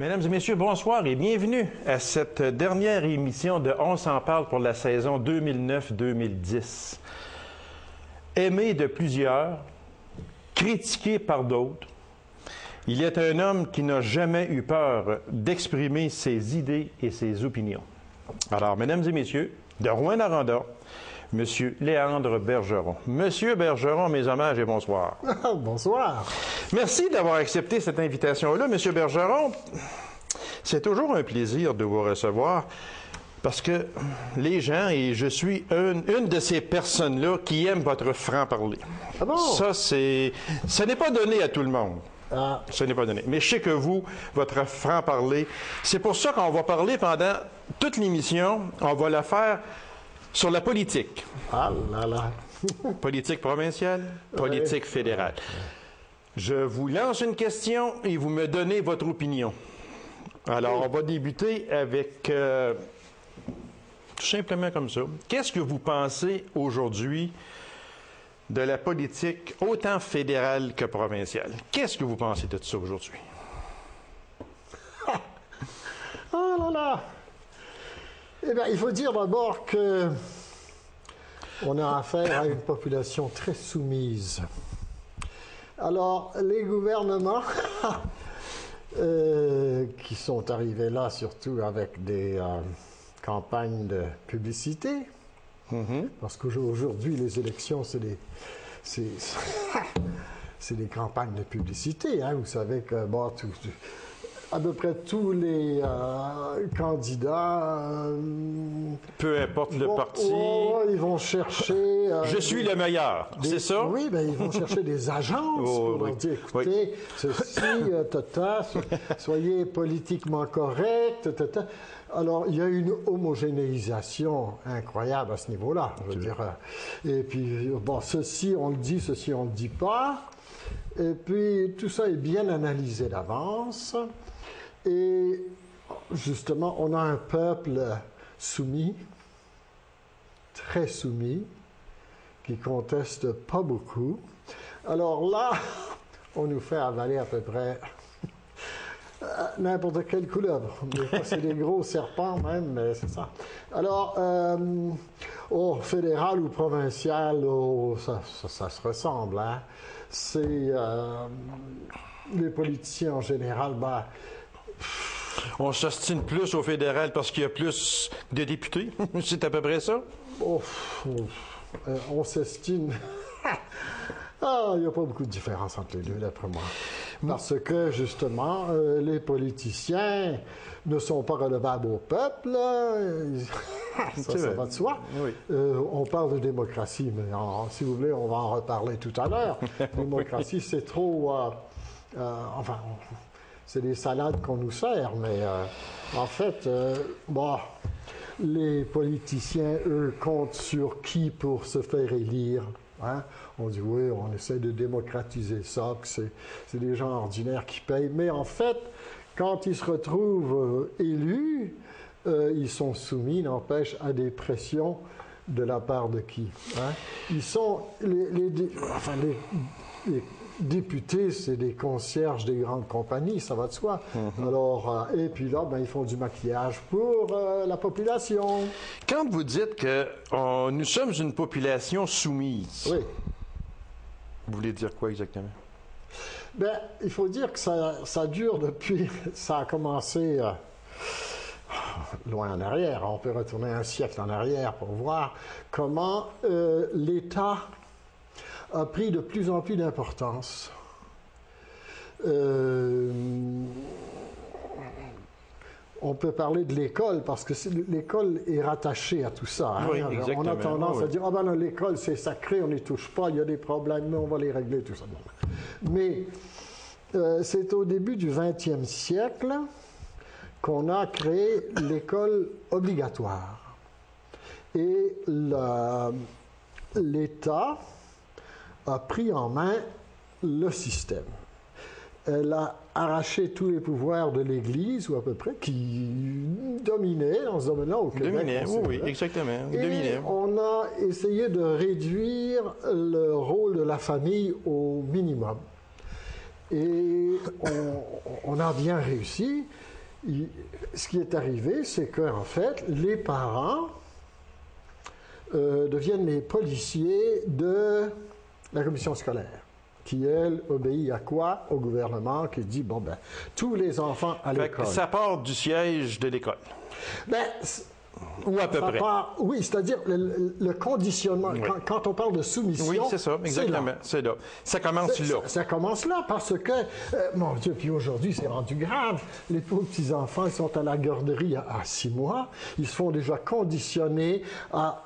Mesdames et messieurs, bonsoir et bienvenue à cette dernière émission de On s'en parle pour la saison 2009-2010. Aimé de plusieurs, critiqué par d'autres, il est un homme qui n'a jamais eu peur d'exprimer ses idées et ses opinions. Alors, mesdames et messieurs, de Rouyn-Noranda, Monsieur Léandre Bergeron. Monsieur Bergeron, mes hommages et bonsoir. Bonsoir. Merci d'avoir accepté cette invitation-là, Monsieur Bergeron. C'est toujours un plaisir de vous recevoir parce que les gens, et je suis une de ces personnes-là qui aiment votre franc-parler. Ah bon? Ça n'est pas donné à tout le monde. Ah. Ce n'est pas donné. Mais je sais que vous, votre franc-parler, c'est pour ça qu'on va parler pendant toute l'émission, on va la faire sur la politique. Ah là là. Politique provinciale, politique fédérale. Je vous lance une question et vous me donnez votre opinion. Alors, on va débuter avec tout simplement comme ça. Qu'est-ce que vous pensez aujourd'hui de la politique autant fédérale que provinciale? Qu'est-ce que vous pensez de ça aujourd'hui? Ah là là. Eh bien, il faut dire d'abord que on a affaire à une population très soumise. Alors, les gouvernements qui sont arrivés là, surtout avec des campagnes de publicité, parce qu'aujourd'hui, les élections, c'est des campagnes de publicité. Hein. Vous savez que bon, à peu près tous les candidats... peu importe le parti. Ils vont chercher... je suis le meilleur, c'est ça? Oui, bien, ils vont chercher des agences pour leur dire, écoutez, ceci, soyez politiquement correct, Alors, il y a une homogénéisation incroyable à ce niveau-là, je veux dire. Et puis, bon, ceci, on le dit, ceci, on ne le dit pas. Et puis, tout ça est bien analysé d'avance. Et justement, on a un peuple soumis, très soumis, qui conteste pas beaucoup. Alors là, on nous fait avaler à peu près n'importe quelle couleuvre. Des fois, c'est des gros serpents même, mais c'est ça. Alors, au fédéral ou provincial, ça se ressemble. Hein? C'est les politiciens en général, ben, on s'ostine plus au fédéral parce qu'il y a plus de députés? C'est à peu près ça? On s'estime... il n'y a pas beaucoup de différence entre les deux, d'après moi. Parce que, justement, les politiciens ne sont pas relevables au peuple. Ça va de soi. Oui. On parle de démocratie, mais si vous voulez, on va en reparler tout à l'heure. Démocratie, c'est trop... c'est des salades qu'on nous sert, mais en fait, les politiciens, eux, comptent sur qui pour se faire élire? Hein? On dit, oui, on essaie de démocratiser ça, que c'est des gens ordinaires qui payent. Mais en fait, quand ils se retrouvent élus, ils sont soumis, n'empêche, à des pressions de la part de qui? Hein? Ils sont... les députés, c'est des concierges des grandes compagnies, ça va de soi. Alors, et puis là, ben, ils font du maquillage pour la population. Quand vous dites que nous sommes une population soumise, oui. Vous voulez dire quoi exactement? Ben, il faut dire que ça dure depuis... Ça a commencé loin en arrière. On peut retourner un siècle en arrière pour voir comment l'État a pris de plus en plus d'importance. On peut parler de l'école, parce que l'école est rattachée à tout ça. Hein? Oui, on a tendance à dire, l'école c'est sacré, on n'y touche pas, il y a des problèmes, mais on va les régler, tout ça. Mais c'est au début du 20e siècle qu'on a créé l'école obligatoire. Et l'État a pris en main le système. Elle a arraché tous les pouvoirs de l'Église, ou à peu près, qui dominait dans ce domaine-là au Québec. Dominait, oui, exactement. Et on a essayé de réduire le rôle de la famille au minimum. Et on a bien réussi. ce qui est arrivé, c'est qu'en fait, les parents deviennent les policiers de la commission scolaire, qui, elle, obéit à quoi? Au gouvernement, qui dit, bon, ben, tous les enfants à l'école. Ça part du siège de l'école. Ben, ou à peu près. Oui, c'est-à-dire le conditionnement. Oui. Quand on parle de soumission. Oui, c'est ça, exactement. C'est là. Ça commence là. Ça commence là parce que, mon Dieu, puis aujourd'hui, c'est rendu grave. Les pauvres petits-enfants, ils sont à la garderie à 6 mois. Ils se font déjà conditionner à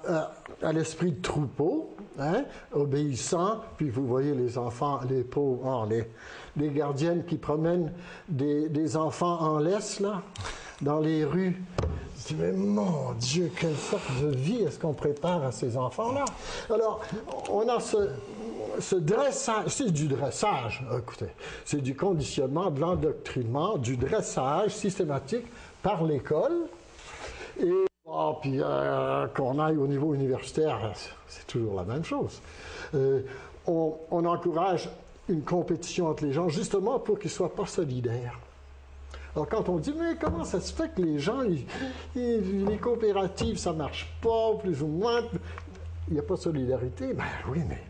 l'esprit de troupeau, hein, obéissant. Puis vous voyez les enfants, les pauvres, les gardiennes qui promènent des enfants en laisse, là, dans les rues. Je dis, mais mon Dieu, quelle sorte de vie est-ce qu'on prépare à ces enfants-là? Alors, on a ce dressage, c'est du dressage, écoutez, c'est du conditionnement, de l'endoctrinement, du dressage systématique par l'école. Et puis qu'on aille au niveau universitaire, c'est toujours la même chose. On encourage une compétition entre les gens, justement pour qu'ils ne soient pas solidaires. Alors, quand on dit, mais comment ça se fait que les gens, les coopératives, ça ne marche pas, plus ou moins, il n'y a pas de solidarité? Ben oui, mais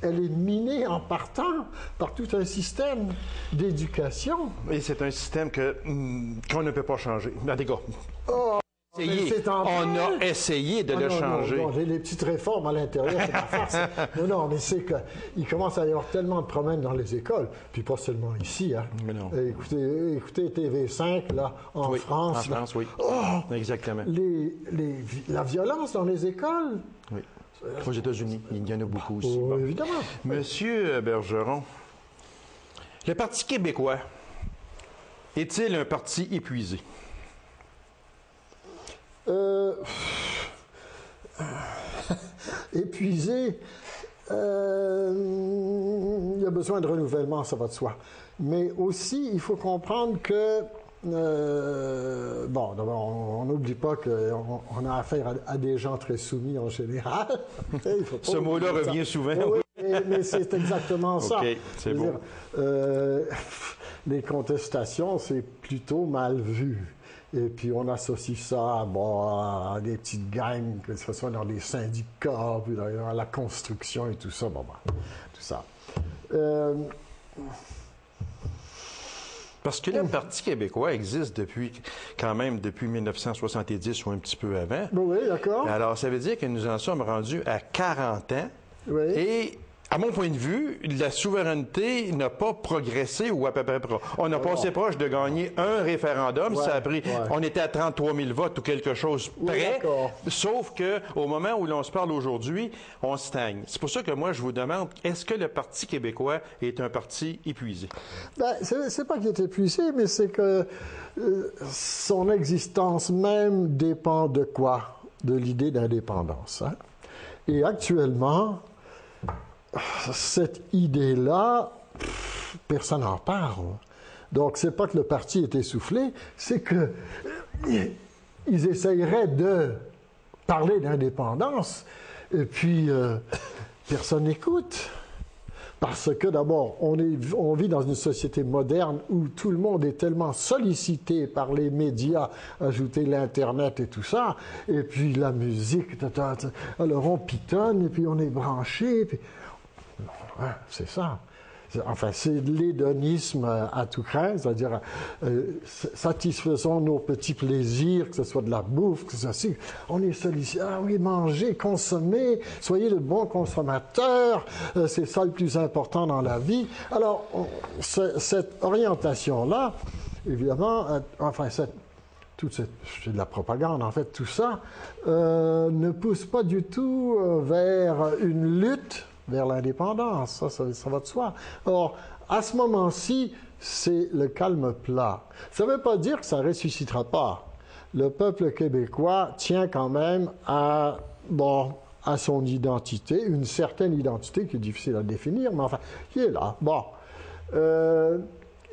elle est minée en partant par tout un système d'éducation. Et c'est un système qu'on ne peut pas changer. En tout cas, on a essayé de le changer. Non, les petites réformes à l'intérieur, c'est pas farce. Non, mais c'est qu'il commence à y avoir tellement de problèmes dans les écoles, puis pas seulement ici. Hein. Mais non. Écoutez TV5, là, en France. En France, oui. Oh, exactement. La violence dans les écoles. Oui. Aux États-Unis, il y en a beaucoup aussi. Bon. Évidemment. Monsieur Bergeron, le Parti québécois est-il un parti épuisé? Épuisé, il y a besoin de renouvellement, ça va de soi. Mais aussi, il faut comprendre que, bon, d'abord, on n'oublie pas qu'on a affaire à des gens très soumis en général. Ce mot-là revient souvent. Oui, mais c'est exactement ça. OK, c'est bon. Les contestations, c'est plutôt mal vu. Et puis, on associe ça à des petites gangs, que ce soit dans les syndicats, puis dans la construction et tout ça. Tout ça. Parce que le Parti québécois existe quand même depuis 1970 ou un petit peu avant. Oui, d'accord. Alors, ça veut dire que nous en sommes rendus à 40 ans. Oui. Et, à mon point de vue, la souveraineté n'a pas progressé ou à peu près. On a passé proche de gagner un référendum. Ouais, ça a pris. Ouais. On était à 33 000 votes ou quelque chose près. Oui, sauf qu'au moment où l'on se parle aujourd'hui, on stagne. C'est pour ça que moi, je vous demande, est-ce que le Parti québécois est un parti épuisé? Ben, c'est pas qu'il est épuisé, mais c'est que son existence même dépend de quoi? De l'idée d'indépendance. Hein? Et actuellement, cette idée-là, personne n'en parle. Donc, c'est pas que le parti est essoufflé, c'est que ils essaieraient de parler d'indépendance, et puis personne n'écoute. Parce que d'abord, on vit dans une société moderne où tout le monde est tellement sollicité par les médias, ajouter l'Internet et tout ça, et puis la musique, alors on pitonne, et puis on est branché, puis... Ouais, c'est ça. Enfin, c'est l'hédonisme à tout craint, c'est-à-dire satisfaisons nos petits plaisirs, que ce soit de la bouffe, que ce soit... On est sollicité. Ah oui, mangez, consommez, soyez de bons consommateurs, c'est ça le plus important dans la vie. Alors, cette orientation-là, évidemment, c'est de la propagande, en fait, tout ça, ne pousse pas du tout vers une lutte vers l'indépendance, ça va de soi. Or, à ce moment-ci, c'est le calme plat. Ça ne veut pas dire que ça ne ressuscitera pas. Le peuple québécois tient quand même à son identité, une certaine identité qui est difficile à définir, mais enfin, qui est là. Bon.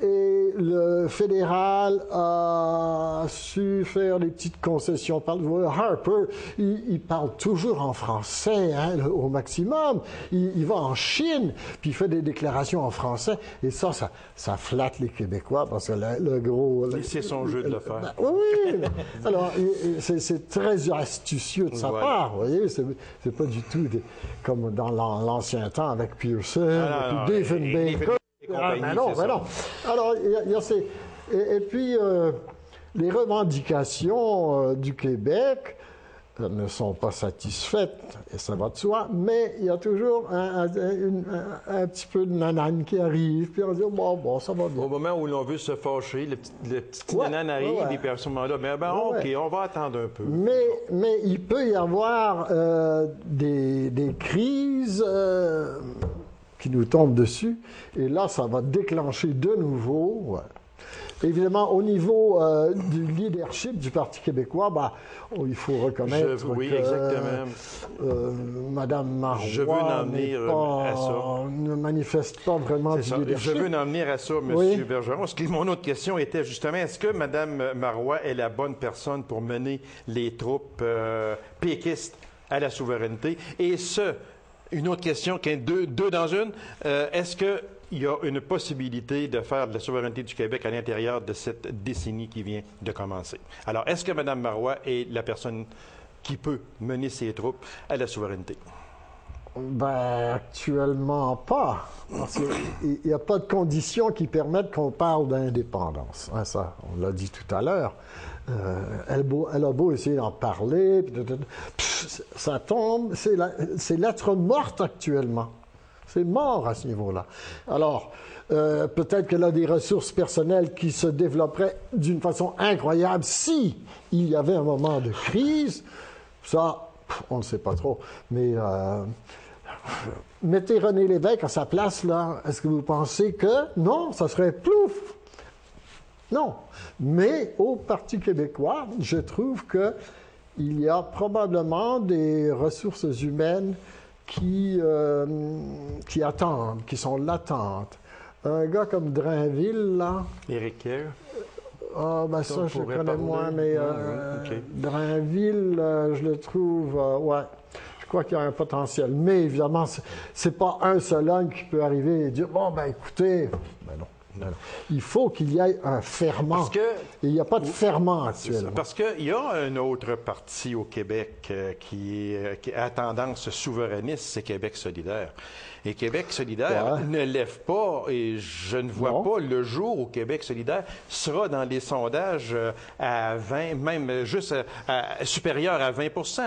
Et le fédéral a su faire des petites concessions. Harper, il parle toujours en français, hein, au maximum. Il va en Chine, puis il fait des déclarations en français. Et ça flatte les Québécois, parce que le gros... C'est son jeu de le faire. Oui, alors c'est très astucieux de sa part, vous voyez. C'est pas du tout comme dans l'ancien temps avec Pearson, et puis Diefenbaker. Non. Alors, il y a ces... Et puis, les revendications du Québec ne sont pas satisfaites, et ça va de soi, mais il y a toujours un petit peu de nanane qui arrive, puis on dit, bon, ça va bien. Au moment où l'on veut se fâcher, le petit nanane arrive, et puis à ce moment-là, OK, on va attendre un peu. Mais il peut y avoir des crises... qui nous tombe dessus, et là, ça va déclencher de nouveau. Ouais. Évidemment, au niveau du leadership du Parti québécois, il faut reconnaître que Mme Marois ne manifeste pas vraiment du leadership. Je veux en venir à ça, M. Bergeron. Mon autre question était justement, est-ce que Mme Marois est la bonne personne pour mener les troupes péquistes à la souveraineté? Et une autre question, deux dans une. Est-ce qu'il y a une possibilité de faire de la souveraineté du Québec à l'intérieur de cette décennie qui vient de commencer? Alors, est-ce que Mme Marois est la personne qui peut mener ses troupes à la souveraineté? Actuellement pas. Parce qu'il n'y a pas de conditions qui permettent qu'on parle d'indépendance. Hein, ça, on l'a dit tout à l'heure. Elle a beau essayer d'en parler, ça tombe, c'est lettre morte actuellement. C'est mort à ce niveau-là. Alors, peut-être qu'elle a des ressources personnelles qui se développeraient d'une façon incroyable si il y avait un moment de crise. Ça, on ne sait pas trop. Mais mettez René Lévesque à sa place, là. Est-ce que vous pensez que non, ça serait plouf? Non. Mais au Parti québécois, je trouve qu'il y a probablement des ressources humaines qui attendent, qui sont latentes. Un gars comme Drainville, là... Éric Kerr? Ça, je connais moins, mais Drainville, je le trouve... je crois qu'il y a un potentiel. Mais évidemment, c'est pas un seul homme qui peut arriver et dire, écoutez... non. Il faut qu'il y ait un ferment. Il n'y a pas de ferment actuellement. Parce qu'il y a un autre parti au Québec qui a tendance souverainiste, c'est Québec solidaire. Et Québec solidaire ne lève pas, et je ne vois pas le jour où Québec solidaire sera dans les sondages à 20, même juste supérieur à 20 %.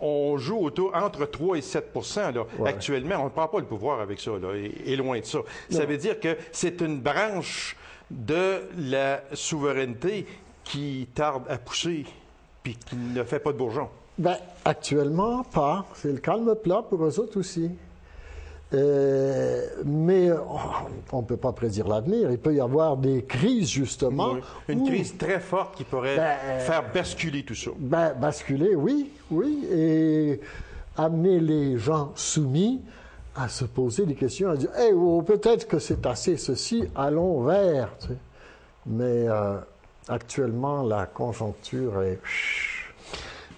On joue entre 3 et 7 % là. Actuellement. On ne prend pas le pouvoir avec ça, là, et loin de ça. Ça veut dire que c'est une branche de la souveraineté qui tarde à pousser, puis qui ne fait pas de bourgeon. Actuellement, pas. C'est le calme plat pour eux autres aussi. Mais on ne peut pas prédire l'avenir. Il peut y avoir des crises, justement. Une crise très forte qui pourrait faire basculer tout ça. Basculer, oui. Et amener les gens soumis à se poser des questions, à dire peut-être que c'est assez ceci, allons vers. Tu sais. Mais actuellement, la conjoncture est...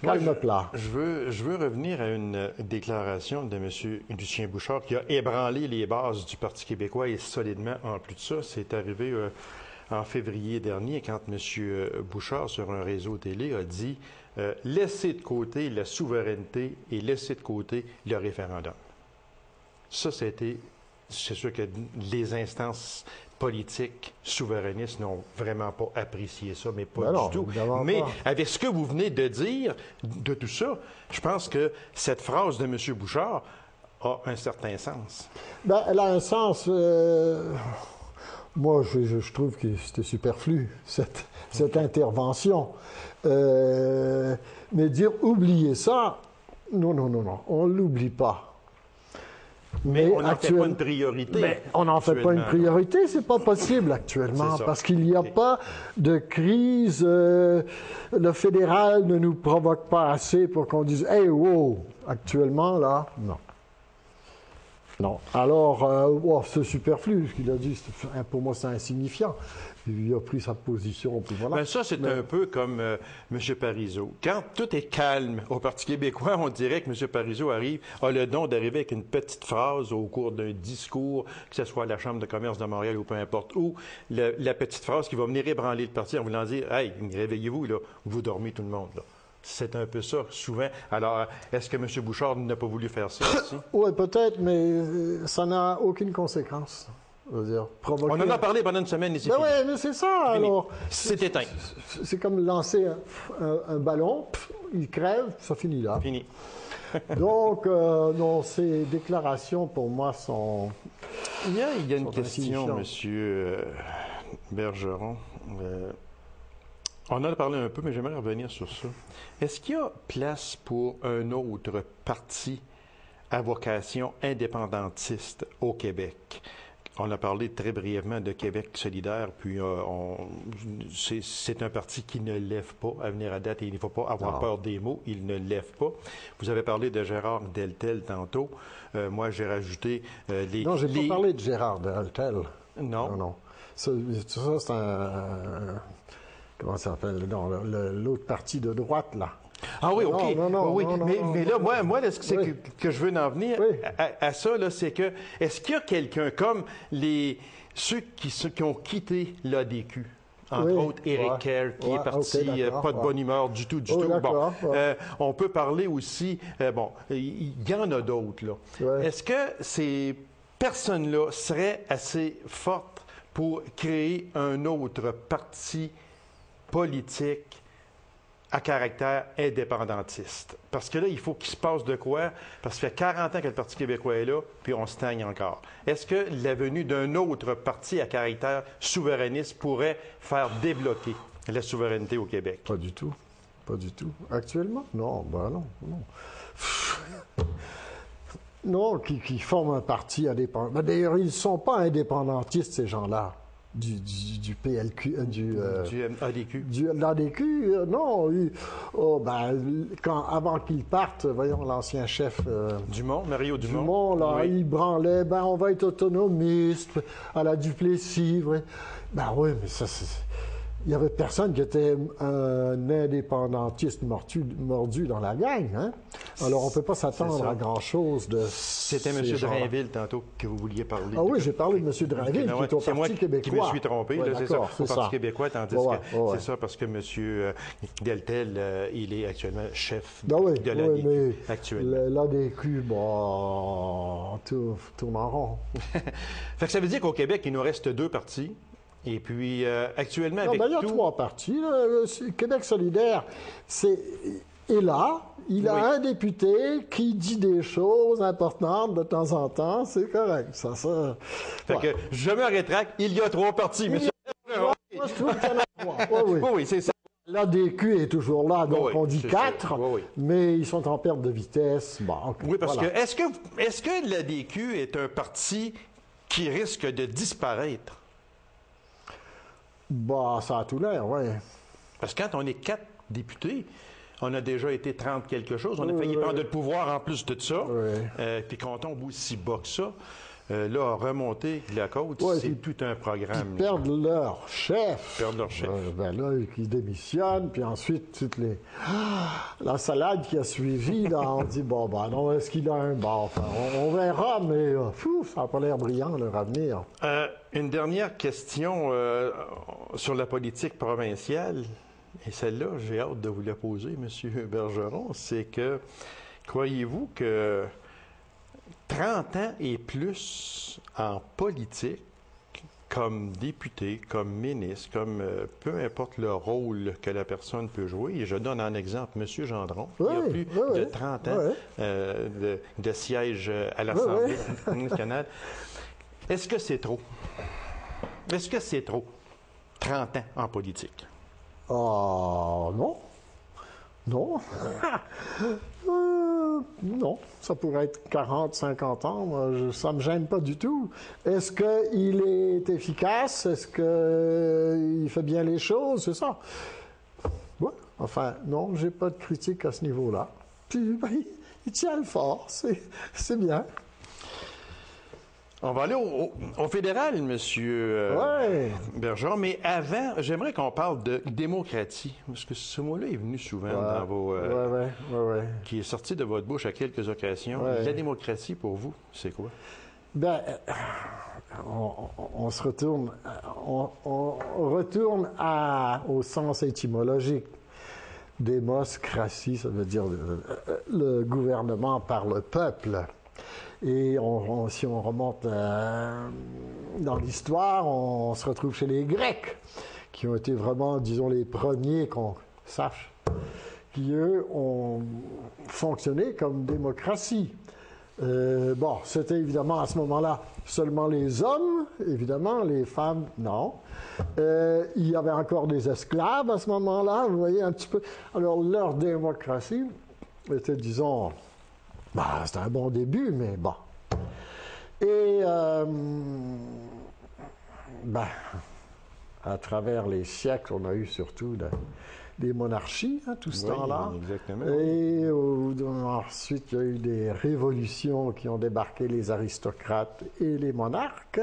calme plat. Je veux revenir à une déclaration de M. Lucien Bouchard qui a ébranlé les bases du Parti québécois et solidement en plus de ça. C'est arrivé en février dernier quand M. Bouchard, sur un réseau télé, a dit laissez de côté la souveraineté et laissez de côté le référendum. Ça, c'est sûr que les instances politiques souverainistes n'ont vraiment pas apprécié ça, mais pas du tout. Mais avec ce que vous venez de dire, de tout ça, je pense que cette phrase de M. Bouchard a un certain sens. Elle a un sens. Moi, je trouve que c'était superflu, cette intervention. Mais dire oubliez ça, non, on ne l'oublie pas. Mais on n'en fait pas une priorité. Mais on n'en fait pas une priorité, c'est pas possible actuellement, parce qu'il n'y a pas de crise. Le fédéral ne nous provoque pas assez pour qu'on dise « Hey, wow! » Actuellement, là, non. Non. Alors, c'est superflu, ce qu'il a dit. Pour moi, c'est insignifiant. Il a pris sa position, puis voilà. Ben ça, c'est un peu comme M. Parizeau. Quand tout est calme au Parti québécois, on dirait que M. Parizeau a le don d'arriver avec une petite phrase au cours d'un discours, que ce soit à la Chambre de commerce de Montréal ou peu importe, ou la petite phrase qui va venir ébranler le parti en voulant dire « Hey, réveillez-vous, là, vous dormez tout le monde. » C'est un peu ça, souvent. Alors, est-ce que M. Bouchard n'a pas voulu faire ça aussi? Oui, peut-être, mais ça n'a aucune conséquence. Je veux dire, provoquer... On en a parlé pendant une semaine et c'est fini. Oui, mais c'est ça, alors. C'est éteint. C'est comme lancer un ballon, il crève, ça finit là. Fini. Donc, non, ces déclarations, pour moi, sont... Il y a une question, M. Bergeron. On en a parlé un peu, mais j'aimerais revenir sur ça. Est-ce qu'il y a place pour un autre parti à vocation indépendantiste au Québec? On a parlé très brièvement de Québec solidaire, puis c'est un parti qui ne lève pas à venir à date et il ne faut pas avoir peur des mots, il ne lève pas. Vous avez parlé de Gérard Deltel tantôt. Moi, j'ai rajouté les... Non, je n'ai pas parlé de Gérard Deltel. Non? Non. Ça, c'est un... Comment ça s'appelle? L'autre parti de droite, là. Ah oui, OK. Non, mais là, moi là, ce que je veux en venir à ça, là, c'est que, est-ce qu'il y a quelqu'un comme ceux qui ont quitté l'ADQ, entre autres Éric Kerr, qui est parti pas de bonne humeur du tout. Bon, on peut parler aussi, il y en a d'autres, là. Est-ce que ces personnes-là seraient assez fortes pour créer un autre parti politique à caractère indépendantiste? Parce que là, il faut qu'il se passe de quoi? Parce que ça fait 40 ans que le Parti québécois est là, puis on stagne encore. Est-ce que la venue d'un autre parti à caractère souverainiste pourrait faire débloquer la souveraineté au Québec? Pas du tout. Pas du tout. Actuellement? Non, non. Non, qui forment un parti indépendant. D'ailleurs, ils ne sont pas indépendantistes, ces gens-là. Du PLQ, du ADQ. De l'ADQ, non. Avant qu'il parte, voyons, l'ancien chef... Mario Dumont. Là, il branlait, on va être autonomiste, à la Duplessis. Oui, mais ça, il n'y avait personne qui était un indépendantiste mordu dans la gang. Hein? Alors, on ne peut pas s'attendre à grand-chose de... C'était M. Drainville, tantôt, que vous vouliez parler. Ah oui, j'ai parlé de M. Drainville, qui est au Parti québécois. Qui me suis trompé, c'est ça, au Parti québécois, tandis que c'est ça, parce que M. Deltel, il est actuellement chef de l'ADQ actuellement. L'ADQ, tourne en rond. Fait que ça veut dire qu'au Québec, il nous reste 2 partis. Et puis, actuellement, avec il y a 3 partis. Québec solidaire, est là. Il a un député qui dit des choses importantes de temps en temps. C'est correct. Fait que je me rétracte. Il y a 3 partis, monsieur. Moi, je trouve qu'il y en a 3. Oui, c'est ça. L'ADQ est toujours là, donc on dit 4, mais ils sont en perte de vitesse. Oui, parce que est-ce que l'ADQ est un parti qui risque de disparaître? Ça a tout l'air, oui. Parce que quand on est 4 députés, on a déjà été 30 quelque chose. On a failli prendre le pouvoir en plus de ça. Puis qu'on tombe aussi bas que ça, là, remonter la côte, c'est tout un programme. Ils perdent leur chef. Là, ils démissionnent, puis ensuite, la salade qui a suivi, là, on dit, non, est-ce qu'il a un bar? On verra, mais ça n'a pas l'air brillant, leur avenir. Une dernière question sur la politique provinciale, et celle-là, j'ai hâte de vous la poser, M. Bergeron, c'est que, croyez-vous que 30 ans et plus en politique, comme député, comme ministre, comme peu importe le rôle que la personne peut jouer, et je donne un exemple, M. Gendron, qui a plus de 30 ans de siège à l'Assemblée nationale. Est-ce que c'est trop? Est-ce que c'est trop? 30 ans en politique? Non. Non. Non. Ça pourrait être 40, 50 ans. Moi, ça ne me gêne pas du tout. Est-ce qu'il est efficace? Est-ce qu'il fait bien les choses? C'est ça. Ouais. Enfin, non, j'ai pas de critique à ce niveau-là. Puis, il tient le fort. C'est bien. On va aller au fédéral, M. Bergeron, mais avant, j'aimerais qu'on parle de démocratie, parce que ce mot-là est venu souvent dans vos... qui est sorti de votre bouche à quelques occasions. La démocratie, pour vous, c'est quoi? Ben, on se retourne, on retourne au sens étymologique. Démocratie, ça veut dire le gouvernement par le peuple. Et si on remonte dans l'histoire, on se retrouve chez les Grecs, qui ont été vraiment, disons, les premiers qu'on sache, qui, eux, ont fonctionné comme démocratie. Bon, c'était évidemment à ce moment-là seulement les hommes, évidemment, les femmes, non. Il y avait encore des esclaves à ce moment-là, vous voyez un petit peu. Alors, leur démocratie était, disons, c'était un bon début, mais bon. Et, à travers les siècles, on a eu surtout des monarchies, tout ce temps-là. Exactement. Et ensuite, il y a eu des révolutions qui ont débarqué les aristocrates et les monarques.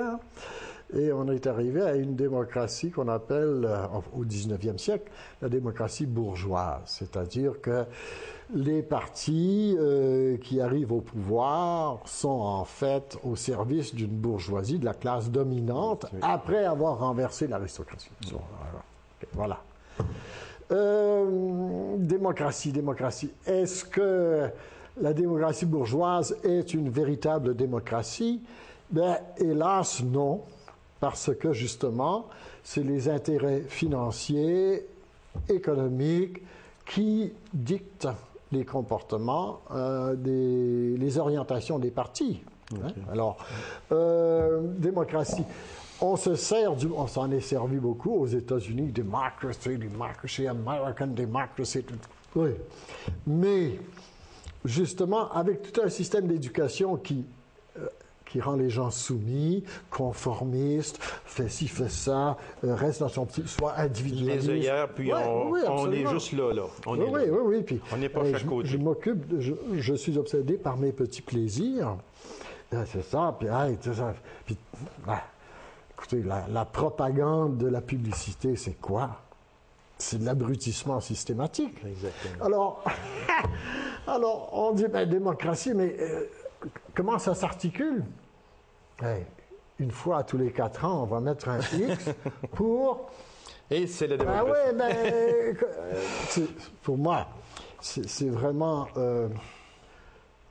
Et on est arrivé à une démocratie qu'on appelle, au 19e siècle, la démocratie bourgeoise. C'est-à-dire que les partis qui arrivent au pouvoir sont en fait au service d'une bourgeoisie, de la classe dominante, après avoir renversé l'aristocratie. Voilà. Démocratie. Est-ce que la démocratie bourgeoise est une véritable démocratie? Ben, hélas, non, parce que justement, c'est les intérêts financiers, économiques, qui dictent les comportements, les orientations des partis. Okay. Alors, démocratie. On s'en est servi beaucoup aux États-Unis, democracy, American democracy. Oui. Mais, justement, avec tout un système d'éducation qui rend les gens soumis, conformistes, fait ci, fait ça, reste dans son petit, soit individualiste. Les œillères, puis on est juste là. Oui. Puis, on n'est pas chaque côté. Je suis obsédé par mes petits plaisirs. C'est ça, puis tout ça. Puis, écoutez, la propagande de la publicité, c'est quoi? C'est de l'abrutissement systématique. Exactement. Alors on dit, démocratie, mais comment ça s'articule? Une fois tous les 4 ans, on va mettre un X pour... Et c'est la démocratie. Pour moi, c'est vraiment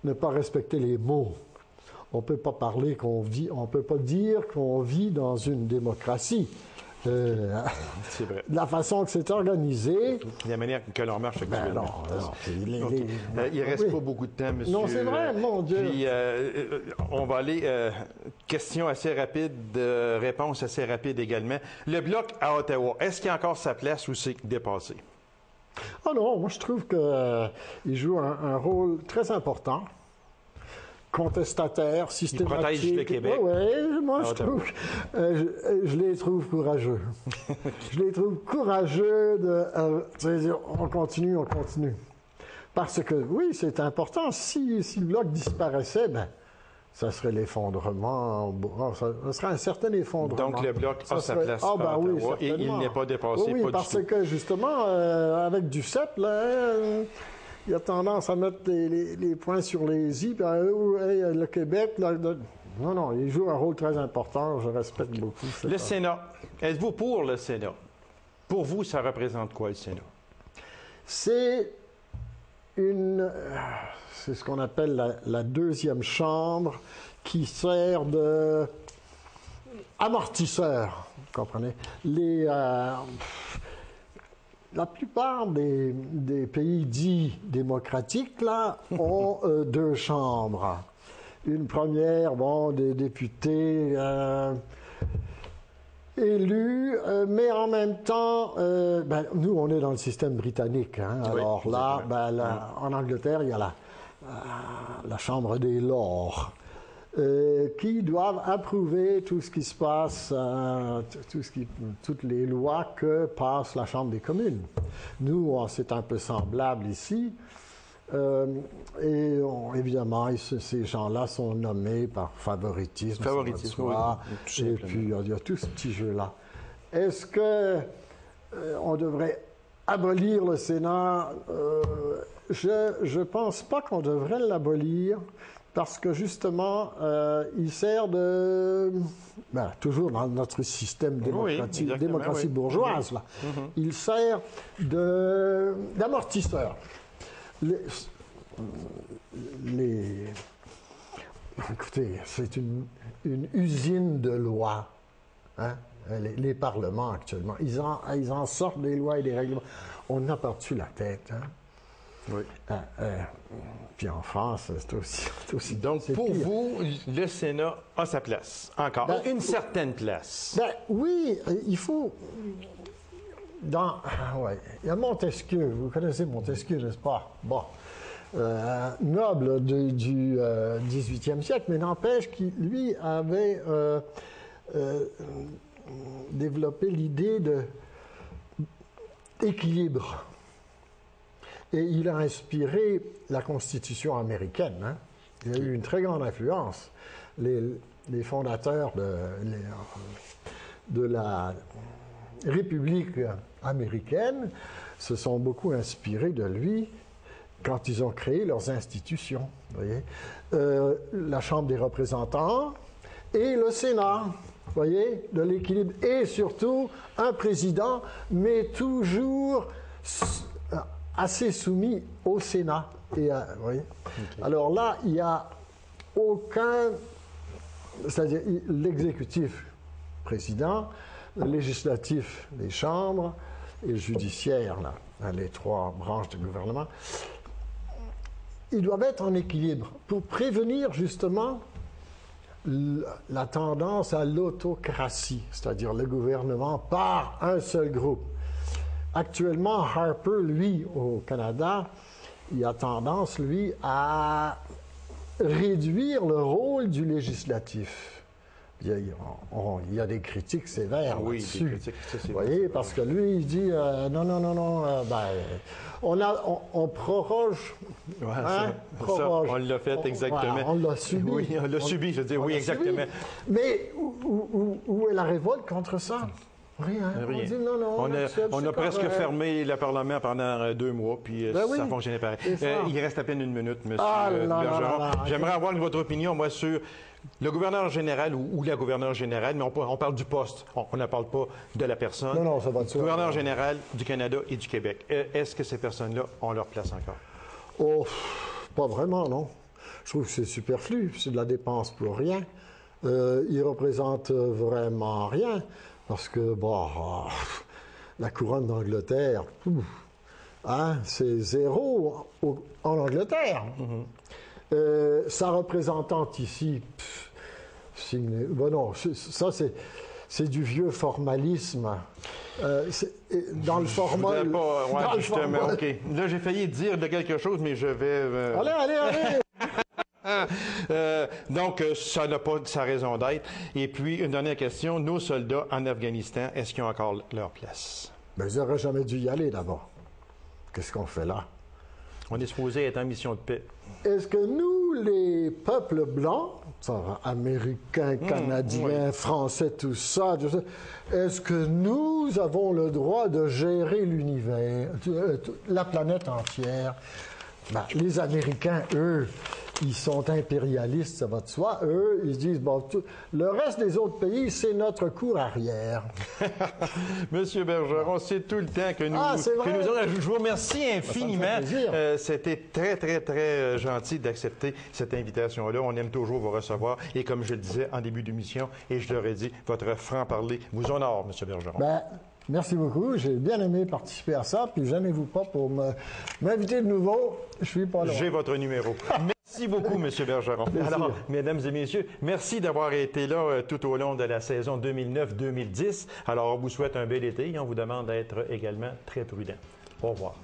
ne pas respecter les mots. On peut pas parler on peut pas dire qu'on vit dans une démocratie. C'est vrai. La façon que c'est organisé. La manière que l'on marche actuellement. Il reste pas beaucoup de temps, monsieur. Non, c'est vrai, mon Dieu. Puis, on va aller, question assez rapide, réponse assez rapide également. Le Bloc à Ottawa, est-ce qu'il y a encore sa place ou c'est dépassé? Ah non, moi je trouve qu'il joue un rôle très important. Contestataire, systématique. Il protège le Québec. Oui, moi je trouve, je les trouve courageux. Je les trouve courageux de on continue. Parce que oui, c'est important. Si le Bloc disparaissait, ça serait l'effondrement. Ça serait un certain effondrement. Donc le Bloc a sa place à Ottawa et il n'est pas dépassé. Oui, parce que justement, avec Duceppe, là. Il a tendance à mettre les points sur les i, puis le Québec, non, il joue un rôle très important, je respecte beaucoup. Le Sénat, êtes-vous pour le Sénat? Pour vous, ça représente quoi, le Sénat? C'est ce qu'on appelle la deuxième chambre qui sert de amortisseur, vous comprenez? La plupart des pays dits démocratiques, là, ont 2 chambres. Une première, des députés élus, mais en même temps, nous, on est dans le système britannique. Alors là, en Angleterre, il y a la Chambre des Lords. Qui doivent approuver tout ce qui se passe, toutes les lois que passe la Chambre des communes. Nous, c'est un peu semblable ici. Évidemment, ces gens-là sont nommés par favoritisme. Favoritisme, oui. Et puis, il y a tout ce petit jeu-là. Est-ce que on devrait abolir le Sénat? Je ne pense pas qu'on devrait l'abolir. Parce que justement, il sert de... toujours dans notre système démocratie bourgeoise, là. Il sert d'amortisseur. Écoutez, c'est une usine de lois. Hein? Les parlements, actuellement, ils en sortent des lois et des règlements. On a par-dessus la tête, hein? Oui. Puis en France, c'est aussi Donc, pour pire. vous, le Sénat a sa place, encore. Une certaine place. Oui, il faut... Il y a Montesquieu, vous connaissez Montesquieu, n'est-ce pas? Bon, noble du 18e siècle, mais n'empêche qu'il, lui, avait développé l'idée d'équilibre. Et il a inspiré la Constitution américaine. Hein? Il a eu une très grande influence. Les fondateurs de la République américaine se sont beaucoup inspirés de lui quand ils ont créé leurs institutions. Vous voyez? La Chambre des représentants et le Sénat. Vous voyez? De l'équilibre. Et surtout, un président, mais toujours... assez soumis au Sénat. Oui. Okay. Alors là, il n'y a aucun... C'est-à-dire l'exécutif, président, le législatif, les chambres, et le judiciaire, là, les trois branches du gouvernement, ils doivent être en équilibre pour prévenir justement la tendance à l'autocratie, c'est-à-dire le gouvernement par un seul groupe. Actuellement, Harper, lui, au Canada, il a tendance, lui, à réduire le rôle du législatif. Il y a des critiques sévères là-dessus. Des critiques, vous voyez, parce que lui, il dit non, on proroge. Ouais, proroge. Ça, on l'a fait exactement. On l'a subi. Oui, on l'a subi, je veux dire, oui, exactement. Mais où est la révolte contre ça? Rien. On dit non, on a presque fermé le Parlement pendant 2 mois, puis ça fonctionnait pareil. Il reste à peine 1 minute, M. Bergeron. J'aimerais avoir votre opinion, moi, sur le gouverneur général ou la gouverneure générale, mais on parle du poste. On ne parle pas de la personne. Non, ça va de soi. Gouverneur général du Canada et du Québec. Est-ce que ces personnes-là ont leur place encore? Oh, pas vraiment, non. Je trouve que c'est superflu. C'est de la dépense pour rien. Ils ne représentent vraiment rien. Parce que, la couronne d'Angleterre, c'est 0 en Angleterre. Sa représentante ici, ça c'est du vieux formalisme. Dans le format... OK. Là, j'ai failli dire de quelque chose, mais je vais... Allez! Donc, ça n'a pas sa raison d'être. Et puis, une dernière question. Nos soldats en Afghanistan, est-ce qu'ils ont encore leur place? Bien, ils n'auraient jamais dû y aller d'abord. Qu'est-ce qu'on fait là? On est supposé être en mission de paix. Est-ce que nous, les peuples blancs, américains, canadiens, français, tout ça, est-ce que nous avons le droit de gérer l'univers, la planète entière? Les Américains, eux, ils sont impérialistes, ça va de soi. Eux, ils se disent, le reste des autres pays, c'est notre cour arrière. Monsieur Bergeron, c'est tout le temps que nous avons. Je vous remercie infiniment. C'était très, très, très gentil d'accepter cette invitation-là. On aime toujours vous recevoir. Et comme je le disais en début d'émission, et je l'aurais dit, votre franc-parler vous honore, Monsieur Bergeron. Merci beaucoup. J'ai bien aimé participer à ça. Puis gênez-vous pas pour m'inviter de nouveau. Je suis pas là. J'ai votre numéro. Merci beaucoup, M. Bergeron. Alors, mesdames et messieurs, merci d'avoir été là tout au long de la saison 2009-2010. Alors, on vous souhaite un bel été et on vous demande d'être également très prudent. Au revoir.